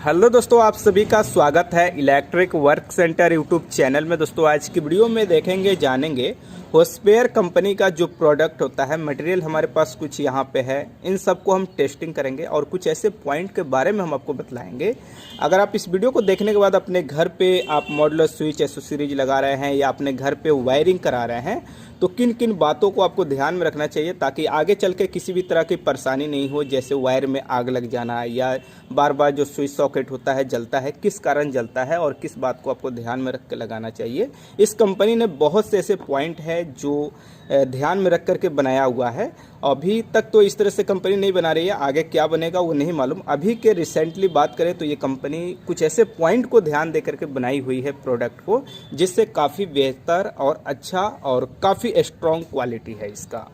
Hello दोस्तों, आप सभी का स्वागत है electric work centre YouTube channel में। दोस्तों आज की वीडियो में देखेंगे जानेंगे होस्पेयर कंपनी का जो प्रोडक्ट होता है, मटेरियल हमारे पास कुछ यहाँ पे है, इन सबको हम टेस्टिंग करेंगे और कुछ ऐसे पॉइंट के बारे में हम आपको बतलाएंगे। अगर आप इस वीडियो को देखने के बाद अपने घर पे आप मॉड्यूलर स्विच एसोसीरीज लगा रहे हैं या अपने घर पे वायरिंग करा रहे हैं तो किन किन बातों को आपको ध्यान में रखना चाहिए ताकि आगे चल के किसी भी तरह की परेशानी नहीं हो, जैसे वायर में आग लग जाना या बार बार जो स्विच सॉकेट होता है जलता है, किस कारण जलता है और किस बात को आपको ध्यान में रख के लगाना चाहिए। इस कंपनी ने बहुत से ऐसे पॉइंट है जो ध्यान में रख करके बनाया हुआ है। अभी तक तो इस तरह से कंपनी नहीं बना रही है, आगे क्या बनेगा वो नहीं मालूम। अभी के रिसेंटली बात करें तो ये कंपनी कुछ ऐसे पॉइंट को ध्यान दे करके बनाई हुई है प्रोडक्ट को, जिससे काफ़ी बेहतर और अच्छा और काफ़ी स्ट्रॉन्ग क्वालिटी है इसका।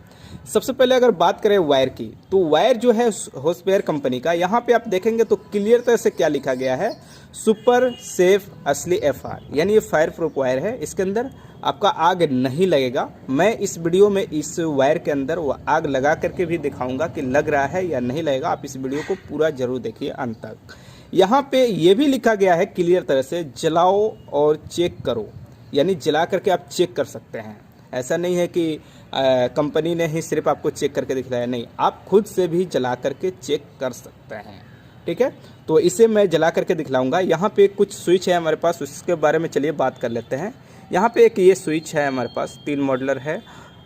सबसे पहले अगर बात करें वायर की, तो वायर जो है होस्पेयर कंपनी का, यहाँ पे आप देखेंगे तो क्लियर तरह से क्या लिखा गया है, सुपर सेफ असली FR, यानी ये फायर प्रूफ वायर है। इसके अंदर आपका आग नहीं लगेगा। मैं इस वीडियो में इस वायर के अंदर वो आग लगा करके भी दिखाऊंगा कि लग रहा है या नहीं लगेगा। आप इस वीडियो को पूरा जरूर देखिए अंत तक। यहाँ पे ये भी लिखा गया है क्लियर तरह से, जलाओ और चेक करो, यानी जला करके आप चेक कर सकते हैं। ऐसा नहीं है कि कंपनी ने ही सिर्फ आपको चेक करके दिखलाया, नहीं, आप खुद से भी जला करके चेक कर सकते हैं। ठीक है, तो इसे मैं जला करके दिखलाऊंगा। यहाँ पे कुछ स्विच है हमारे पास, उसके बारे में चलिए बात कर लेते हैं। यहाँ पे एक ये स्विच है हमारे पास, 3 मॉडलर है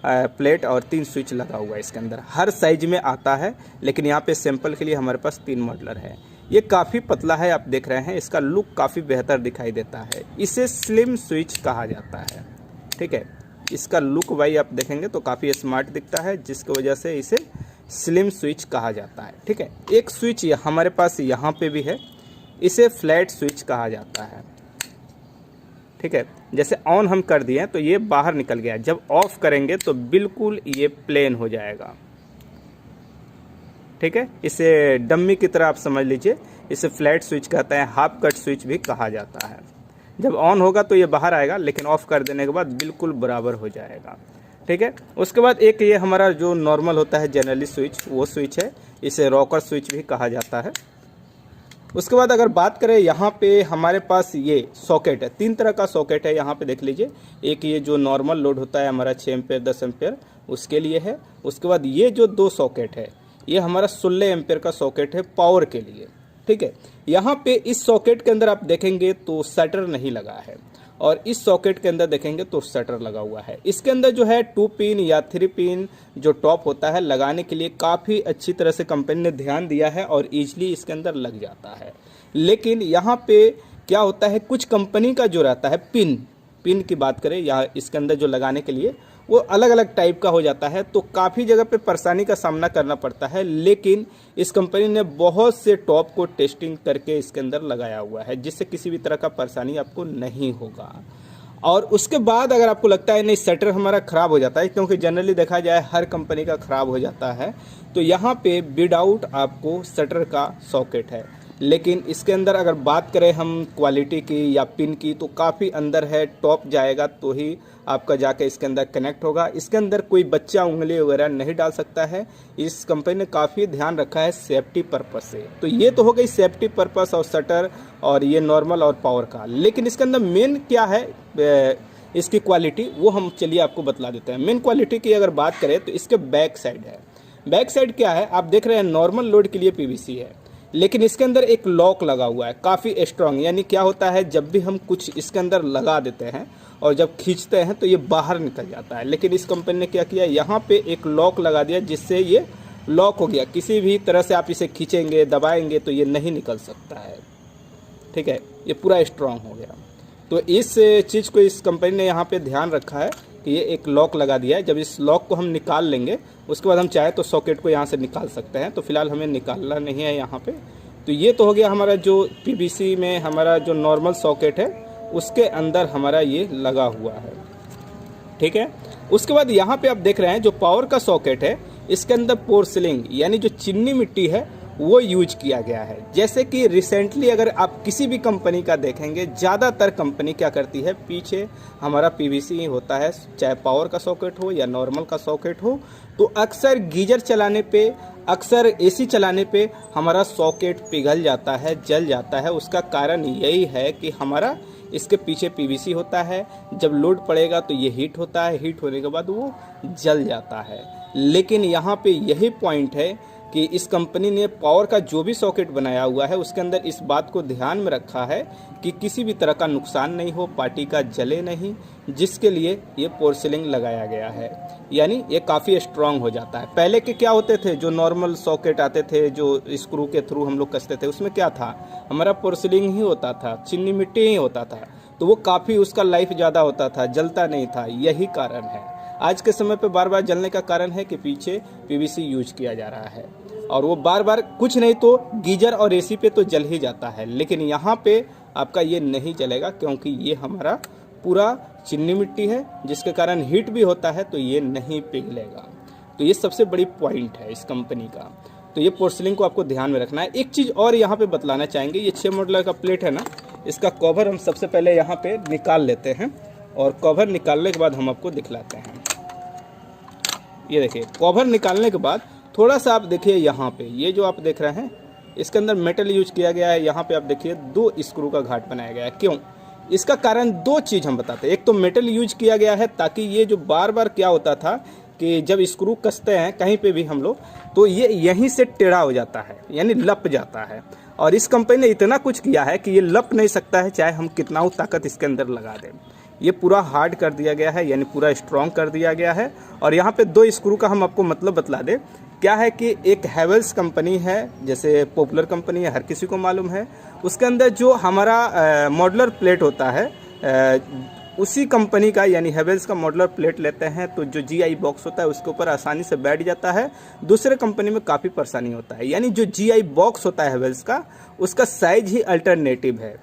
प्लेट और 3 स्विच लगा हुआ है इसके अंदर। हर साइज में आता है, लेकिन यहाँ पे सैंपल के लिए हमारे पास 3 मॉडलर है। ये काफ़ी पतला है, आप देख रहे हैं, इसका लुक काफ़ी बेहतर दिखाई देता है। इसे स्लिम स्विच कहा जाता है। ठीक है, इसका लुक भाई आप देखेंगे तो काफ़ी स्मार्ट दिखता है, जिसकी वजह से इसे स्लिम स्विच कहा जाता है। ठीक है, एक स्विच हमारे पास यहाँ पे भी है, इसे फ्लैट स्विच कहा जाता है। ठीक है, जैसे ऑन हम कर दिए तो ये बाहर निकल गया, जब ऑफ करेंगे तो बिल्कुल ये प्लेन हो जाएगा। ठीक है, इसे डम्मी की तरह आप समझ लीजिए। इसे फ्लैट स्विच कहते हैं, हाफ कट स्विच भी कहा जाता है। जब ऑन होगा तो ये बाहर आएगा, लेकिन ऑफ कर देने के बाद बिल्कुल बराबर हो जाएगा। ठीक है, उसके बाद एक ये हमारा जो नॉर्मल होता है जनरली स्विच, वो स्विच है, इसे रॉकर स्विच भी कहा जाता है। उसके बाद अगर बात करें, यहाँ पे हमारे पास ये सॉकेट है, 3 तरह का सॉकेट है। यहाँ पे देख लीजिए, एक ये जो नॉर्मल लोड होता है हमारा 6 एम्पेयर 10 एम्पेयर, उसके लिए है। उसके बाद ये जो 2 सॉकेट है, ये हमारा 16 एम्पेयर का सॉकेट है पावर के लिए। ठीक है, यहाँ पे इस सॉकेट के अंदर आप देखेंगे तो शटर नहीं लगा है, और इस सॉकेट के अंदर देखेंगे तो शटर लगा हुआ है। इसके अंदर जो है 2 पिन या 3 पिन जो टॉप होता है लगाने के लिए काफ़ी अच्छी तरह से कंपनी ने ध्यान दिया है और ईजिली इसके अंदर लग जाता है। लेकिन यहाँ पे क्या होता है, कुछ कंपनी का जो रहता है पिन की बात करें, या इसके अंदर जो लगाने के लिए वो अलग अलग टाइप का हो जाता है, तो काफ़ी जगह पे परेशानी का सामना करना पड़ता है। लेकिन इस कंपनी ने बहुत से टॉप को टेस्टिंग करके इसके अंदर लगाया हुआ है, जिससे किसी भी तरह का परेशानी आपको नहीं होगा। और उसके बाद अगर आपको लगता है नहीं शटर हमारा ख़राब हो जाता है, क्योंकि जनरली देखा जाए हर कंपनी का ख़राब हो जाता है, तो यहाँ पे विदाउट आपको शटर का सॉकेट है। लेकिन इसके अंदर अगर बात करें हम क्वालिटी की या पिन की, तो काफ़ी अंदर है, टॉप जाएगा तो ही आपका जाके इसके अंदर कनेक्ट होगा। इसके अंदर कोई बच्चा उंगली वगैरह नहीं डाल सकता है। इस कंपनी ने काफ़ी ध्यान रखा है सेफ्टी पर्पस से। तो ये तो हो गई सेफ्टी पर्पस और शटर और ये नॉर्मल और पावर का। लेकिन इसके अंदर मेन क्या है इसकी क्वालिटी, वो हम चलिए आपको बतला देते हैं। मेन क्वालिटी की अगर बात करें तो इसके बैक साइड है। बैक साइड क्या है, आप देख रहे हैं नॉर्मल लोड के लिए PVC है, लेकिन इसके अंदर एक लॉक लगा हुआ है काफ़ी स्ट्रॉन्ग। यानी क्या होता है, जब भी हम कुछ इसके अंदर लगा देते हैं और जब खींचते हैं तो ये बाहर निकल जाता है। लेकिन इस कंपनी ने क्या किया, यहाँ पे एक लॉक लगा दिया, जिससे ये लॉक हो गया। किसी भी तरह से आप इसे खींचेंगे दबाएंगे तो ये नहीं निकल सकता है। ठीक है, ये पूरा स्ट्रॉन्ग हो गया। तो इस चीज़ को इस कंपनी ने यहाँ पे ध्यान रखा है कि ये एक लॉक लगा दिया है। जब इस लॉक को हम निकाल लेंगे, उसके बाद हम चाहे तो सॉकेट को यहाँ से निकाल सकते हैं। तो फिलहाल हमें निकालना नहीं है यहाँ पे। तो ये तो हो गया हमारा जो PVC में हमारा जो नॉर्मल सॉकेट है, उसके अंदर हमारा ये लगा हुआ है। ठीक है, उसके बाद यहाँ पे आप देख रहे हैं जो पावर का सॉकेट है, इसके अंदर पोर्सिलिंग यानी जो चीनी मिट्टी है वो यूज किया गया है। जैसे कि रिसेंटली अगर आप किसी भी कंपनी का देखेंगे, ज़्यादातर कंपनी क्या करती है, पीछे हमारा PVC ही होता है, चाहे पावर का सॉकेट हो या नॉर्मल का सॉकेट हो। तो अक्सर गीजर चलाने पे अक्सर एसी चलाने पे हमारा सॉकेट पिघल जाता है, जल जाता है। उसका कारण यही है कि हमारा इसके पीछे पीवीसी होता है, जब लोड पड़ेगा तो ये हीट होता है, हीट होने के बाद वो जल जाता है। लेकिन यहाँ पे यही पॉइंट है कि इस कंपनी ने पावर का जो भी सॉकेट बनाया हुआ है उसके अंदर इस बात को ध्यान में रखा है कि किसी भी तरह का नुकसान नहीं हो, पार्टी का जले नहीं, जिसके लिए ये पोर्सिलिंग लगाया गया है। यानी ये काफ़ी स्ट्रांग हो जाता है। पहले के क्या होते थे, जो नॉर्मल सॉकेट आते थे जो स्क्रू के थ्रू हम लोग कसते थे, उसमें क्या था, हमारा पोर्सिलिंग ही होता था, चीनी मिट्टी ही होता था, तो वो काफ़ी उसका लाइफ ज़्यादा होता था, जलता नहीं था। यही कारण है आज के समय पे बार बार जलने का कारण है कि पीछे पीवीसी यूज किया जा रहा है और वो बार बार कुछ नहीं तो गीजर और एसी पे तो जल ही जाता है, लेकिन यहाँ पे आपका ये नहीं जलेगा क्योंकि ये हमारा पूरा चीनी मिट्टी है जिसके कारण हीट भी होता है, तो ये नहीं पिघलेगा। तो ये सबसे बड़ी पॉइंट है इस कंपनी का। तो ये पोर्सिलिंग को आपको ध्यान में रखना है। एक चीज़ और यहाँ पे बतलाना चाहेंगे, ये 6 मॉडल का प्लेट है ना, इसका कवर हम सबसे पहले यहाँ पे निकाल लेते हैं और कवर निकालने के बाद हम आपको दिखलाते हैं। ये देखिए कवर निकालने के बाद थोड़ा सा आप देखिए यहाँ पे, ये जो आप देख रहे हैं इसके अंदर मेटल यूज किया गया है। यहाँ पे आप देखिए 2 स्क्रू का घाट बनाया गया है। क्यों? इसका कारण 2 चीज़ हम बताते हैं। एक तो मेटल यूज किया गया है ताकि ये जो बार बार क्या होता था कि जब स्क्रू कसते हैं कहीं पे भी हम लोग, तो ये यहीं से टेढ़ा हो जाता है, यानी लप जाता है। और इस कंपनी ने इतना कुछ किया है कि ये लप नहीं सकता है, चाहे हम कितना ताकत इसके अंदर लगा दें। ये पूरा हार्ड कर दिया गया है, यानी पूरा स्ट्रॉन्ग कर दिया गया है। और यहाँ पे 2 स्क्रू का हम आपको मतलब बतला दें, क्या है कि एक हैवेल्स कंपनी है, जैसे पॉपुलर कंपनी है, हर किसी को मालूम है। उसके अंदर जो हमारा मॉडुलर प्लेट होता है, उसी कंपनी का यानी हैवेल्स का मॉडुलर प्लेट लेते हैं तो जो जीआई बॉक्स होता है उसके ऊपर आसानी से बैठ जाता है। दूसरे कंपनी में काफ़ी परेशानी होता है, यानी जो जीआई बॉक्स होता है हैवेल्स का, उसका साइज ही अल्टरनेटिव है।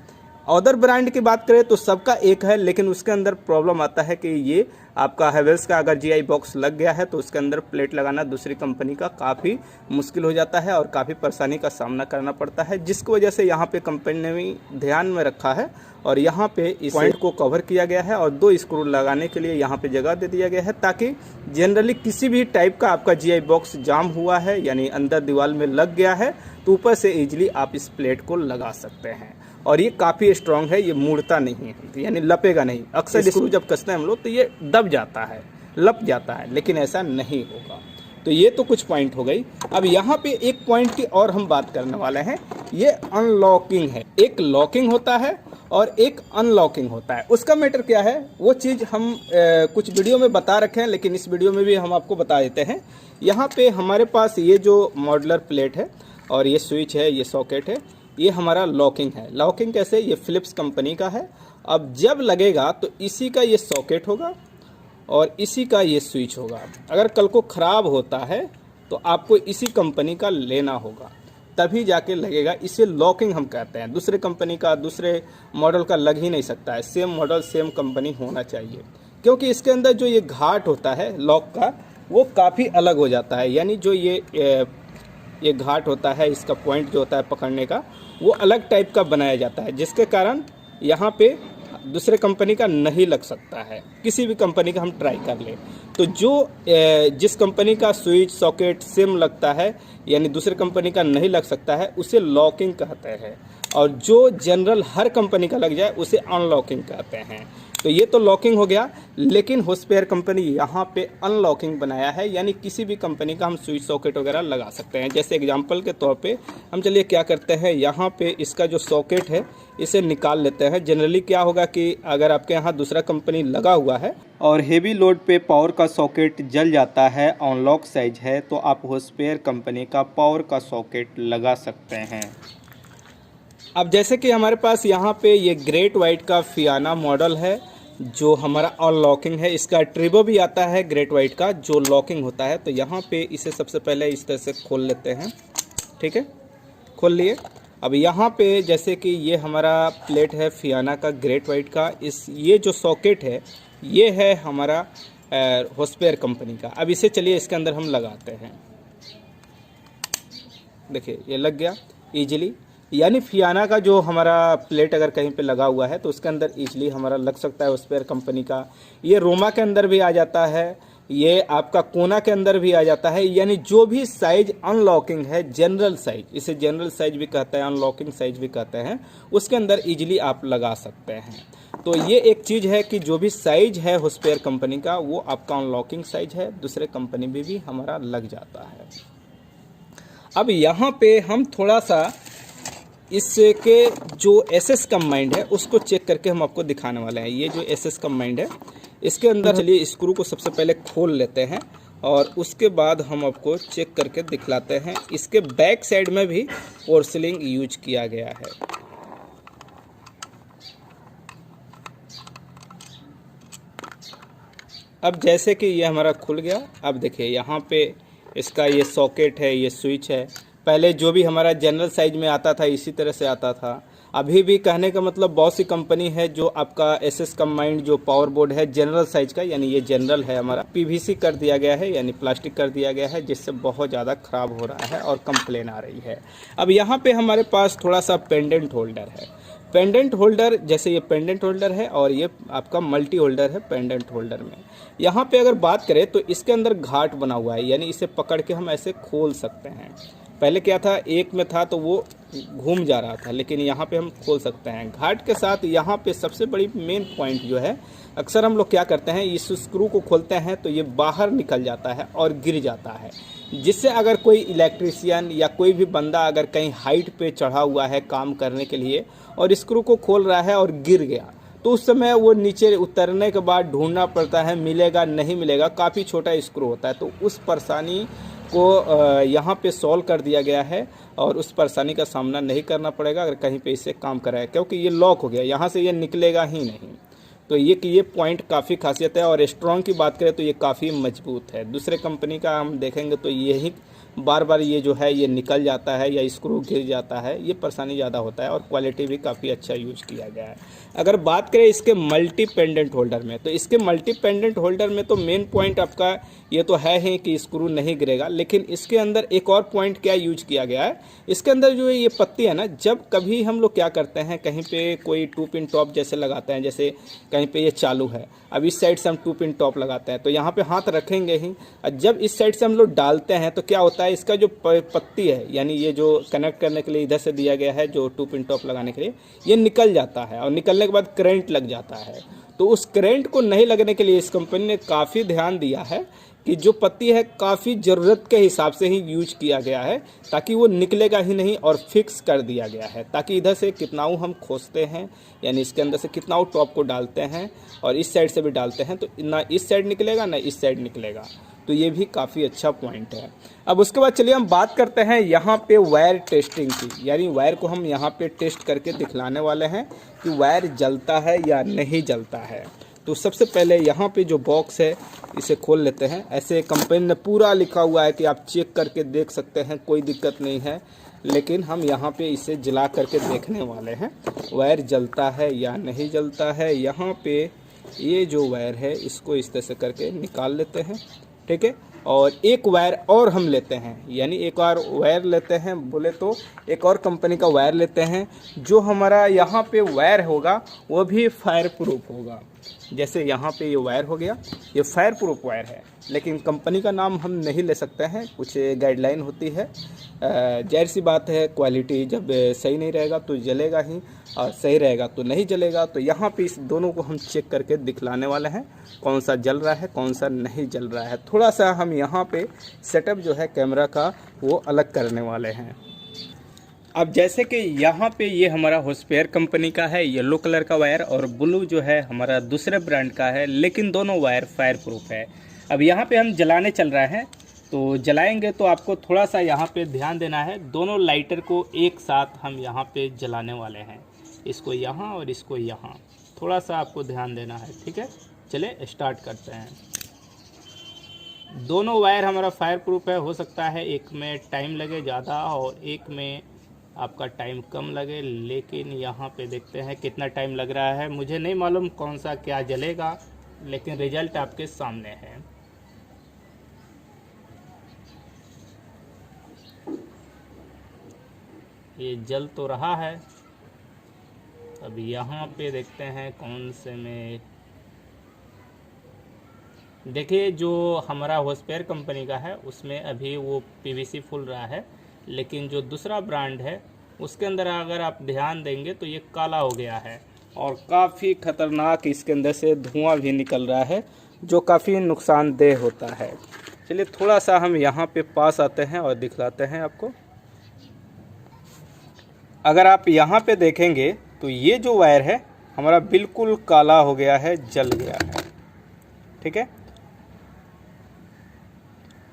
अदर ब्रांड की बात करें तो सबका एक है, लेकिन उसके अंदर प्रॉब्लम आता है कि ये आपका हैवेल्स का अगर जीआई बॉक्स लग गया है तो उसके अंदर प्लेट लगाना दूसरी कंपनी का काफ़ी मुश्किल हो जाता है और काफ़ी परेशानी का सामना करना पड़ता है, जिसकी वजह से यहाँ पे कंपनी ने भी ध्यान में रखा है और यहाँ पे इस पॉइंट को कवर किया गया है और 2 स्क्रू लगाने के लिए यहाँ पे जगह दे दिया गया है, ताकि जनरली किसी भी टाइप का आपका जीआई बॉक्स जाम हुआ है यानी अंदर दीवार में लग गया है तो ऊपर से ईजिली आप इस प्लेट को लगा सकते हैं। और ये काफ़ी स्ट्रांग है, ये मुड़ता नहीं है, यानी लपेगा नहीं। अक्सर स्क्रू जब कसते हैं हम लोग तो ये दब जाता है, लप जाता है, लेकिन ऐसा नहीं होगा। तो ये तो कुछ पॉइंट हो गई। अब यहाँ पे एक पॉइंट की और हम बात करने वाले हैं, ये अनलॉकिंग है। एक लॉकिंग होता है और एक अनलॉकिंग होता है। उसका मैटर क्या है वो चीज़ हम कुछ वीडियो में बता रखे हैं, लेकिन इस वीडियो में भी हम आपको बता देते हैं। यहाँ पे हमारे पास ये जो मॉडुलर प्लेट है और ये स्विच है, ये सॉकेट है, ये हमारा लॉकिंग है। लॉकिंग कैसे? ये फिलिप्स कंपनी का है। अब जब लगेगा तो इसी का ये सॉकेट होगा और इसी का ये स्विच होगा। अगर कल को ख़राब होता है तो आपको इसी कंपनी का लेना होगा, तभी जाके लगेगा। इसे लॉकिंग हम कहते हैं। दूसरे कंपनी का, दूसरे मॉडल का लग ही नहीं सकता है। सेम मॉडल सेम कंपनी होना चाहिए, क्योंकि इसके अंदर जो ये घाट होता है लॉक का, वो काफ़ी अलग हो जाता है। यानी जो ये घाट होता है, इसका पॉइंट जो होता है पकड़ने का, वो अलग टाइप का बनाया जाता है, जिसके कारण यहाँ पे दूसरे कंपनी का नहीं लग सकता है। किसी भी कंपनी का हम ट्राई कर लें तो जो जिस कंपनी का स्विच सॉकेट सेम लगता है यानी दूसरे कंपनी का नहीं लग सकता है, उसे लॉकिंग कहते हैं। और जो जनरल हर कंपनी का लग जाए उसे अनलॉकिंग कहते हैं। तो ये तो लॉकिंग हो गया, लेकिन होस्पेयर कंपनी यहाँ पे अनलॉकिंग बनाया है, यानी किसी भी कंपनी का हम स्विच सॉकेट वगैरह लगा सकते हैं। जैसे एग्जांपल के तौर पे हम चलिए क्या करते हैं, यहाँ पे इसका जो सॉकेट है इसे निकाल लेते हैं। जनरली क्या होगा कि अगर आपके यहाँ दूसरा कंपनी लगा हुआ है और हेवी लोड पे पावर का सॉकेट जल जाता है, अनलॉक साइज है, तो आप होस्पेयर कंपनी का पावर का सॉकेट लगा सकते हैं। अब जैसे कि हमारे पास यहाँ पे ये ग्रेट वाइट का फियाना मॉडल है जो हमारा अनलॉकिंग है। इसका ट्रिबो भी आता है ग्रेट वाइट का जो लॉकिंग होता है। तो यहाँ पे इसे सबसे पहले इस तरह से खोल लेते हैं, ठीक है, खोल लिए। अब यहाँ पे जैसे कि ये हमारा प्लेट है फियाना का ग्रेट वाइट का, ये जो सॉकेट है ये है हमारा होस्पेयर कंपनी का। अब इसे चलिए इसके अंदर हम लगाते हैं। देखिए ये लग गया ईजिली, यानी फियाना का जो हमारा प्लेट अगर कहीं पे लगा हुआ है तो उसके अंदर इजीली हमारा लग सकता है होस्पेयर कंपनी का। ये रोमा के अंदर भी आ जाता है, ये आपका कोना के अंदर भी आ जाता है, यानी जो भी साइज अनलॉकिंग है, जनरल साइज, इसे जनरल साइज भी कहते हैं, अनलॉकिंग साइज भी कहते हैं, उसके अंदर इजीली आप लगा सकते हैं। तो ये एक चीज़ है कि जो भी साइज है हुसपेयर कंपनी का वो आपका अनलॉकिंग साइज है, दूसरे कंपनी में भी हमारा लग जाता है। अब यहाँ पे हम थोड़ा सा इसके जो एसएस कंबाइंड है उसको चेक करके हम आपको दिखाने वाले हैं। ये जो एसएस कंबाइंड है इसके अंदर चलिए स्क्रू को सबसे पहले खोल लेते हैं और उसके बाद हम आपको चेक करके दिखलाते हैं। इसके बैक साइड में भी पोर्सिलिंग यूज किया गया है। अब जैसे कि ये हमारा खुल गया, अब देखिए यहाँ पे इसका ये सॉकेट है, ये स्विच है। पहले जो भी हमारा जनरल साइज में आता था इसी तरह से आता था। अभी भी कहने का मतलब बहुत सी कंपनी है जो आपका एसएस कंबाइंड जो पावर बोर्ड है जनरल साइज का, यानी ये जनरल है हमारा, पीवीसी कर दिया गया है यानी प्लास्टिक कर दिया गया है, जिससे बहुत ज़्यादा ख़राब हो रहा है और कंप्लेन आ रही है। अब यहाँ पे हमारे पास थोड़ा सा पेंडेंट होल्डर है। पेंडेंट होल्डर, जैसे ये पेंडेंट होल्डर है और ये आपका मल्टी होल्डर है पेंडेंट होल्डर में। यहाँ पे अगर बात करें तो इसके अंदर घाट बना हुआ है, यानी इसे पकड़ के हम ऐसे खोल सकते हैं। पहले क्या था, एक में था तो वो घूम जा रहा था, लेकिन यहाँ पे हम खोल सकते हैं घाट के साथ। यहाँ पे सबसे बड़ी मेन पॉइंट जो है, अक्सर हम लोग क्या करते हैं, इस स्क्रू को खोलते हैं तो ये बाहर निकल जाता है और गिर जाता है, जिससे अगर कोई इलेक्ट्रीशियन या कोई भी बंदा अगर कहीं हाइट पे चढ़ा हुआ है काम करने के लिए और स्क्रू को खोल रहा है और गिर गया, तो उस समय वो नीचे उतरने के बाद ढूंढना पड़ता है, मिलेगा नहीं मिलेगा, काफ़ी छोटा स्क्रू होता है। तो उस परेशानी को यहाँ पे सॉल्व कर दिया गया है और उस परेशानी का सामना नहीं करना पड़ेगा अगर कहीं पे इसे काम कराए, क्योंकि ये लॉक हो गया, यहाँ से ये निकलेगा ही नहीं। तो ये पॉइंट काफ़ी खासियत है। और स्ट्रॉन्ग की बात करें तो ये काफ़ी मजबूत है। दूसरे कंपनी का हम देखेंगे तो यही बार बार ये जो है ये निकल जाता है या स्क्रू गिर जाता है, ये परेशानी ज़्यादा होता है। और क्वालिटी भी काफ़ी अच्छा यूज किया गया है। अगर बात करें इसके मल्टी पेंडेंट होल्डर में, तो इसके मल्टी पेंडेंट होल्डर में तो मेन पॉइंट आपका ये तो है ही कि स्क्रू नहीं गिरेगा, लेकिन इसके अंदर एक और पॉइंट क्या यूज किया गया है, इसके अंदर जो ये पत्ती है ना, जब कभी हम लोग क्या करते हैं, कहीं पे कोई 2 पिन टॉप जैसे लगाते हैं, जैसे कहीं पे ये चालू है, अब इस साइड से हम 2 पिन टॉप लगाते हैं तो यहाँ पे हाथ रखेंगे ही, और जब इस साइड से हम लोग डालते हैं तो क्या होता है, इसका जो पत्ती है यानी ये जो कनेक्ट करने के लिए इधर से दिया गया है जो 2 पिन टॉप लगाने के लिए, ये निकल जाता है और निकलने के बाद करंट लग जाता है। तो उस करंट को नहीं लगने के लिए इस कंपनी ने काफ़ी ध्यान दिया है कि जो पत्ती है काफ़ी ज़रूरत के हिसाब से ही यूज किया गया है, ताकि वो निकलेगा ही नहीं, और फिक्स कर दिया गया है ताकि इधर से कितनाऊ हम खोसते हैं, यानी इसके अंदर से कितनाऊ टॉप को डालते हैं और इस साइड से भी डालते हैं, तो ना इस साइड निकलेगा ना इस साइड निकलेगा। तो ये भी काफ़ी अच्छा पॉइंट है। अब उसके बाद चलिए हम बात करते हैं यहाँ पे वायर टेस्टिंग की, यानी वायर को हम यहाँ पे टेस्ट करके दिखलाने वाले हैं कि वायर जलता है या नहीं जलता है। तो सबसे पहले यहाँ पे जो बॉक्स है इसे खोल लेते हैं। ऐसे कंपनी ने पूरा लिखा हुआ है कि आप चेक करके देख सकते हैं, कोई दिक्कत नहीं है, लेकिन हम यहाँ पे इसे जला करके देखने वाले हैं वायर जलता है या नहीं जलता है। यहाँ पे ये जो वायर है इसको इस तरह से करके निकाल लेते हैं, ठीक है। और एक वायर और हम लेते हैं, यानी एक और वायर लेते हैं, बोले तो एक और कंपनी का वायर लेते हैं, जो हमारा यहाँ पे वायर होगा वो भी फायर प्रूफ होगा। जैसे यहाँ पे ये वायर हो गया, ये फायर प्रूफ वायर है, लेकिन कंपनी का नाम हम नहीं ले सकते हैं, कुछ गाइडलाइन होती है। जाहिर सी बात है, क्वालिटी जब सही नहीं रहेगा तो जलेगा ही, और सही रहेगा तो नहीं जलेगा। तो यहाँ पे इस दोनों को हम चेक करके दिखलाने वाले हैं, कौन सा जल रहा है कौन सा नहीं जल रहा है। थोड़ा सा हम यहाँ पे सेटअप जो है कैमरा का वो अलग करने वाले हैं। अब जैसे कि यहाँ पे ये हमारा हुसपेयर कंपनी का है येलो कलर का वायर, और ब्लू जो है हमारा दूसरे ब्रांड का है, लेकिन दोनों वायर फायर प्रूफ है। अब यहाँ पे हम जलाने चल रहे हैं, तो जलाएंगे तो आपको थोड़ा सा यहाँ पे ध्यान देना है। दोनों लाइटर को एक साथ हम यहाँ पे जलाने वाले हैं, इसको यहाँ और इसको यहाँ, थोड़ा सा आपको ध्यान देना है, ठीक है। चले स्टार्ट करते हैं। दोनों वायर हमारा फायर प्रूफ है। हो सकता है एक में टाइम लगे ज़्यादा और एक में आपका टाइम कम लगे, लेकिन यहाँ पे देखते हैं कितना टाइम लग रहा है। मुझे नहीं मालूम कौन सा क्या जलेगा, लेकिन रिजल्ट आपके सामने है। ये जल तो रहा है। अब यहाँ पे देखते हैं कौन से में देखिए जो हमारा होस्पेयर कंपनी का है उसमें अभी वो पीवीसी फुल रहा है, लेकिन जो दूसरा ब्रांड है उसके अंदर अगर आप ध्यान देंगे तो ये काला हो गया है और काफ़ी खतरनाक इसके अंदर से धुआं भी निकल रहा है जो काफ़ी नुकसानदेह होता है। चलिए थोड़ा सा हम यहाँ पे पास आते हैं और दिखलाते हैं आपको। अगर आप यहाँ पे देखेंगे तो ये जो वायर है हमारा बिल्कुल काला हो गया है, जल गया है, ठीक है।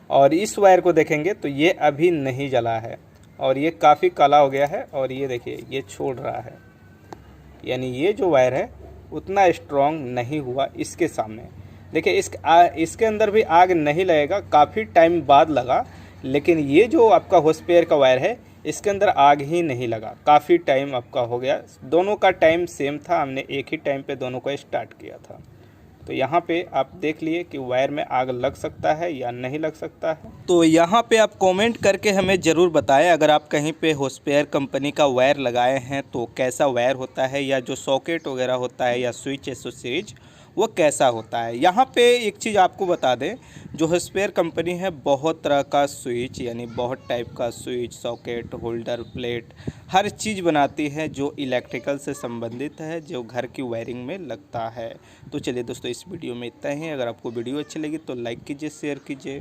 और इस वायर को देखेंगे तो ये अभी नहीं जला है और ये काफ़ी काला हो गया है और ये देखिए ये छोड़ रहा है, यानी ये जो वायर है उतना स्ट्रॉन्ग नहीं हुआ इसके सामने। देखिए इसके अंदर भी आग नहीं लगेगा, काफ़ी टाइम बाद लगा, लेकिन ये जो आपका होस्पेयर का वायर है इसके अंदर आग ही नहीं लगा, काफ़ी टाइम आपका हो गया। दोनों का टाइम सेम था, हमने एक ही टाइम पे दोनों को स्टार्ट किया था। तो यहाँ पे आप देख लिए कि वायर में आग लग सकता है या नहीं लग सकता है। तो यहाँ पे आप कमेंट करके हमें ज़रूर बताएं अगर आप कहीं पे होस्पेयर कंपनी का वायर लगाए हैं तो कैसा वायर होता है, या जो सॉकेट वगैरह होता है या स्विच एसोसीरीज वो कैसा होता है। यहाँ पे एक चीज़ आपको बता दें, जो होस्पेयर कंपनी है बहुत तरह का स्विच यानी बहुत टाइप का स्विच, सॉकेट, होल्डर, प्लेट, हर चीज़ बनाती है जो इलेक्ट्रिकल से संबंधित है, जो घर की वायरिंग में लगता है। तो चलिए दोस्तों इस वीडियो में इतना ही। अगर आपको वीडियो अच्छी लगी तो लाइक कीजिए, शेयर कीजिए।